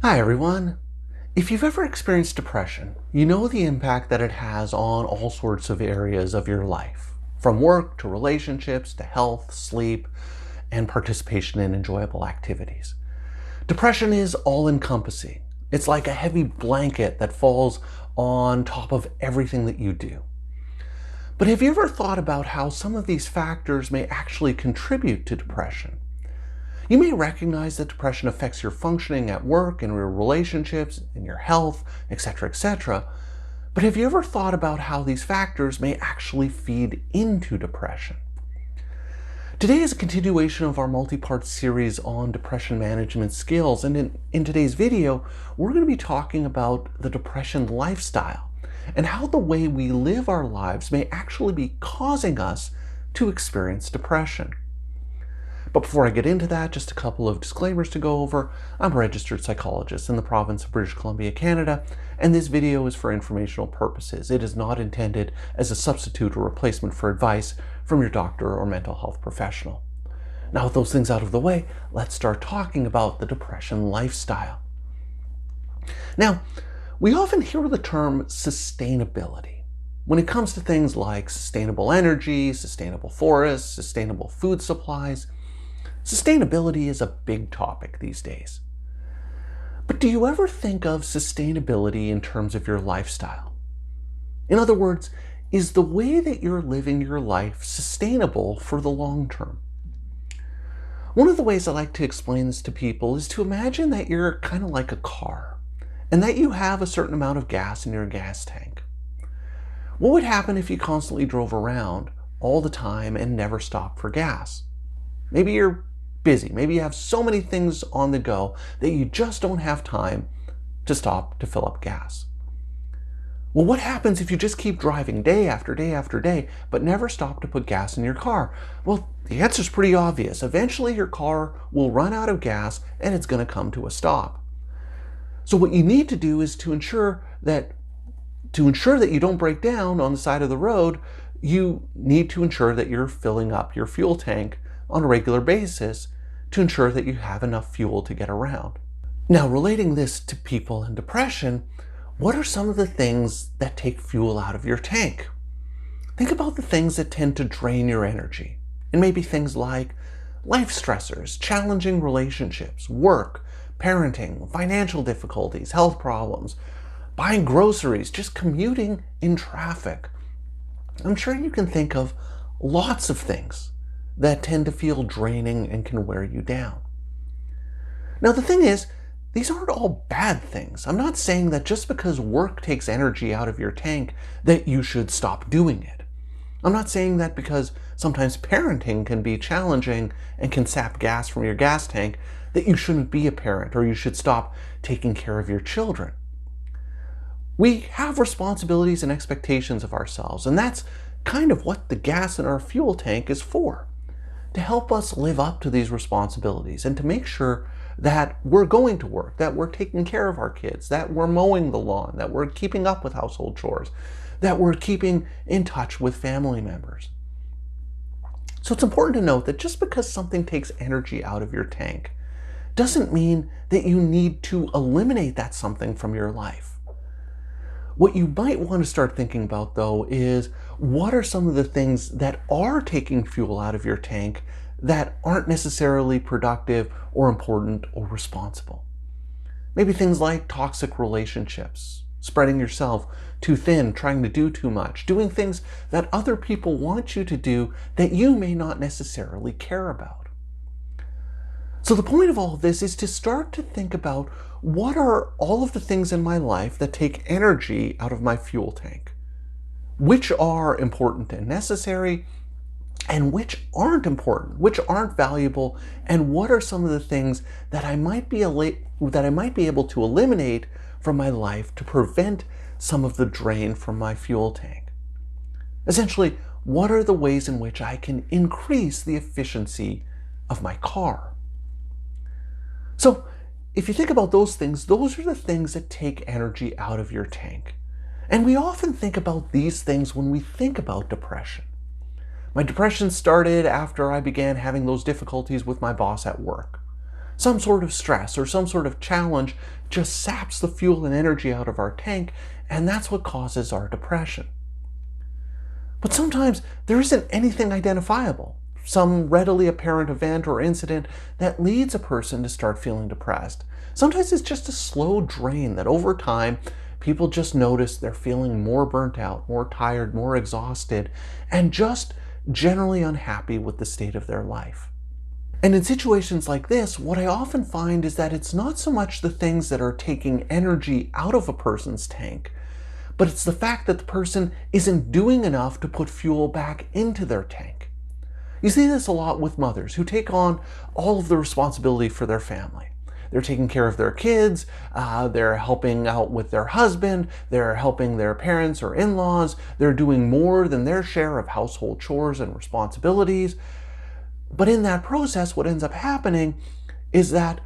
Hi everyone. If you've ever experienced depression, you know the impact that it has on all sorts of areas of your life, from work to relationships to health, sleep, and participation in enjoyable activities. Depression is all-encompassing. It's like a heavy blanket that falls on top of everything that you do. But have you ever thought about how some of these factors may actually contribute to depression? You may recognize that depression affects your functioning at work, and your relationships, and your health, etc., etc. But have you ever thought about how these factors may actually feed into depression? Today is a continuation of our multi-part series on depression management skills, and in today's video, we're going to be talking about the depression lifestyle and how the way we live our lives may actually be causing us to experience depression. But before I get into that, just a couple of disclaimers to go over. I'm a registered psychologist in the province of British Columbia, Canada, and this video is for informational purposes. It is not intended as a substitute or replacement for advice from your doctor or mental health professional. Now, with those things out of the way, let's start talking about the depression lifestyle. Now, we often hear the term sustainability when it comes to things like sustainable energy, sustainable forests, sustainable food supplies. Sustainability is a big topic these days. But do you ever think of sustainability in terms of your lifestyle? In other words, is the way that you're living your life sustainable for the long term? One of the ways I like to explain this to people is to imagine that you're kind of like a car, and that you have a certain amount of gas in your gas tank. What would happen if you constantly drove around all the time and never stopped for gas? Maybe you're busy. Maybe you have so many things on the go that you just don't have time to stop to fill up gas. Well, what happens if you just keep driving day after day after day, but never stop to put gas in your car? Well, the answer is pretty obvious. Eventually your car will run out of gas and it's going to come to a stop. So what you need to do is to ensure that you don't break down on the side of the road, you need to ensure that you're filling up your fuel tank on a regular basis to ensure that you have enough fuel to get around. Now, relating this to people in depression, what are some of the things that take fuel out of your tank? Think about the things that tend to drain your energy. And maybe things like life stressors, challenging relationships, work, parenting, financial difficulties, health problems, buying groceries, just commuting in traffic. I'm sure you can think of lots of things that tend to feel draining and can wear you down. Now, the thing is, these aren't all bad things. I'm not saying that just because work takes energy out of your tank that you should stop doing it. I'm not saying that because sometimes parenting can be challenging and can sap gas from your gas tank that you shouldn't be a parent or you should stop taking care of your children. We have responsibilities and expectations of ourselves, and that's kind of what the gas in our fuel tank is for. To help us live up to these responsibilities and to make sure that we're going to work, that we're taking care of our kids, that we're mowing the lawn, that we're keeping up with household chores, that we're keeping in touch with family members. So it's important to note that just because something takes energy out of your tank doesn't mean that you need to eliminate that something from your life. What you might want to start thinking about, though, is what are some of the things that are taking fuel out of your tank that aren't necessarily productive or important or responsible? Maybe things like toxic relationships, spreading yourself too thin, trying to do too much, doing things that other people want you to do that you may not necessarily care about. So the point of all of this is to start to think about what are all of the things in my life that take energy out of my fuel tank? Which are important and necessary, and which aren't important, which aren't valuable, and what are some of the things that I might be able to eliminate from my life to prevent some of the drain from my fuel tank? Essentially, what are the ways in which I can increase the efficiency of my car? So, if you think about those things, those are the things that take energy out of your tank. And we often think about these things when we think about depression. My depression started after I began having those difficulties with my boss at work. Some sort of stress or some sort of challenge just saps the fuel and energy out of our tank, and that's what causes our depression. But sometimes there isn't anything identifiable, some readily apparent event or incident that leads a person to start feeling depressed. Sometimes it's just a slow drain that over time people just notice they're feeling more burnt out, more tired, more exhausted, and just generally unhappy with the state of their life. And in situations like this, what I often find is that it's not so much the things that are taking energy out of a person's tank, but it's the fact that the person isn't doing enough to put fuel back into their tank. You see this a lot with mothers who take on all of the responsibility for their family. They're taking care of their kids, they're helping out with their husband, they're helping their parents or in-laws, they're doing more than their share of household chores and responsibilities. But in that process, what ends up happening is that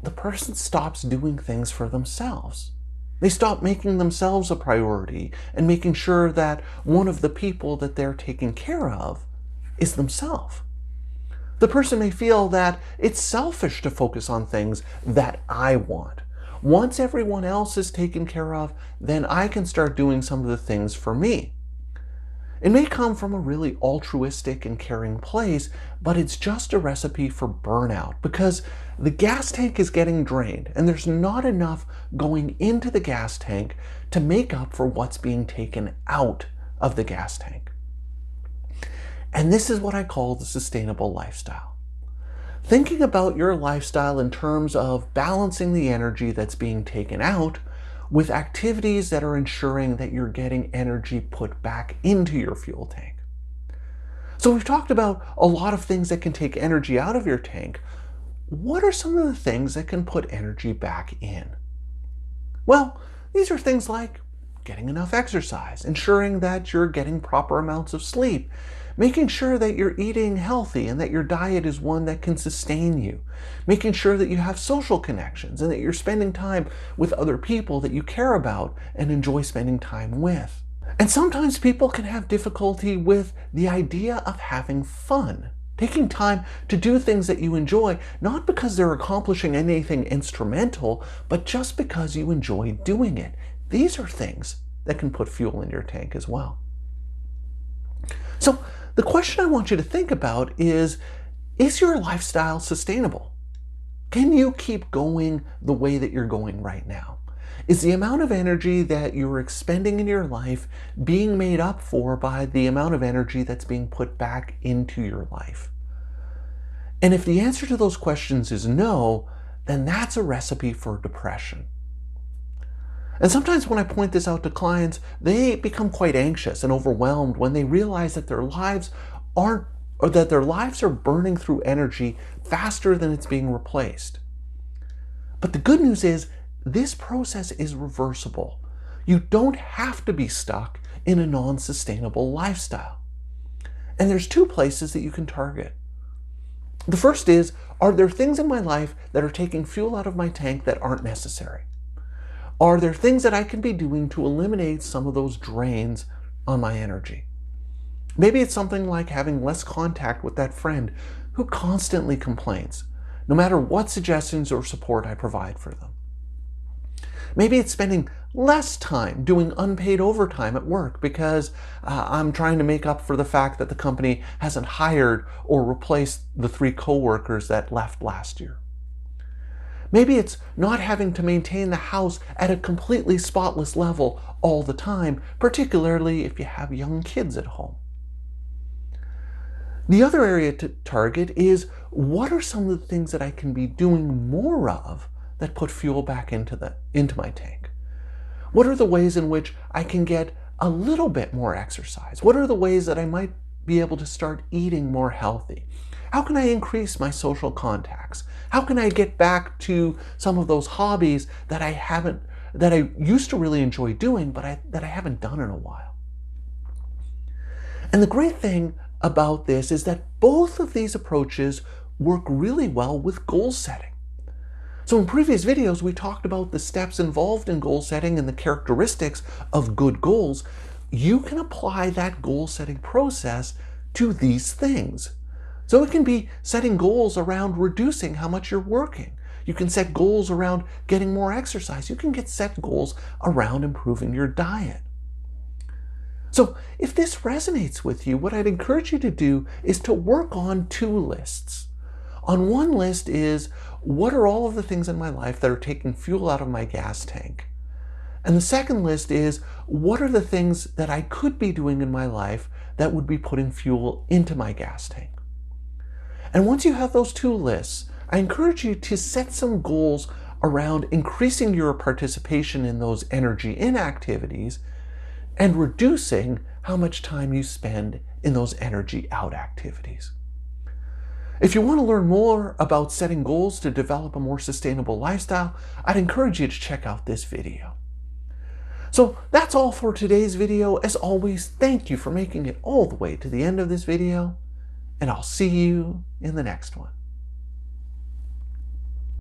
the person stops doing things for themselves. They stop making themselves a priority and making sure that one of the people that they're taking care of is themselves. The person may feel that it's selfish to focus on things that I want. Once everyone else is taken care of, then I can start doing some of the things for me. It may come from a really altruistic and caring place, but it's just a recipe for burnout because the gas tank is getting drained and there's not enough going into the gas tank to make up for what's being taken out of the gas tank. And this is what I call the sustainable lifestyle. Thinking about your lifestyle in terms of balancing the energy that's being taken out with activities that are ensuring that you're getting energy put back into your fuel tank. So we've talked about a lot of things that can take energy out of your tank. What are some of the things that can put energy back in? Well, these are things like getting enough exercise, ensuring that you're getting proper amounts of sleep, making sure that you're eating healthy and that your diet is one that can sustain you, making sure that you have social connections and that you're spending time with other people that you care about and enjoy spending time with. And sometimes people can have difficulty with the idea of having fun, taking time to do things that you enjoy, not because they're accomplishing anything instrumental, but just because you enjoy doing it. These are things that can put fuel in your tank as well. So the question I want you to think about is your lifestyle sustainable? Can you keep going the way that you're going right now? Is the amount of energy that you're expending in your life being made up for by the amount of energy that's being put back into your life? And if the answer to those questions is no, then that's a recipe for depression. And sometimes when I point this out to clients, they become quite anxious and overwhelmed when they realize that their lives are burning through energy faster than it's being replaced. But the good news is this process is reversible. You don't have to be stuck in a non-sustainable lifestyle. And there's two places that you can target. The first is, are there things in my life that are taking fuel out of my tank that aren't necessary? Are there things that I can be doing to eliminate some of those drains on my energy? Maybe it's something like having less contact with that friend who constantly complains, no matter what suggestions or support I provide for them. Maybe it's spending less time doing unpaid overtime at work because I'm trying to make up for the fact that the company hasn't hired or replaced the 3 coworkers that left last year. Maybe it's not having to maintain the house at a completely spotless level all the time, particularly if you have young kids at home. The other area to target is, what are some of the things that I can be doing more of that put fuel back into my tank? What are the ways in which I can get a little bit more exercise? What are the ways that I might be able to start eating more healthy? How can I increase my social contacts? How can I get back to some of those hobbies that I used to really enjoy doing, but that I haven't done in a while? And the great thing about this is that both of these approaches work really well with goal setting. So in previous videos, we talked about the steps involved in goal setting and the characteristics of good goals. You can apply that goal setting process to these things. So it can be setting goals around reducing how much you're working, You can set goals around getting more exercise. You can set goals around improving your diet. So if this resonates with you, what I'd encourage you to do is to work on two lists. On one list is, what are all of the things in my life that are taking fuel out of my gas tank? And the second list is, what are the things that I could be doing in my life that would be putting fuel into my gas tank? And once you have those two lists, I encourage you to set some goals around increasing your participation in those energy in activities and reducing how much time you spend in those energy out activities. If you want to learn more about setting goals to develop a more sustainable lifestyle, I'd encourage you to check out this video. So that's all for today's video. As always, thank you for making it all the way to the end of this video, and I'll see you in the next one.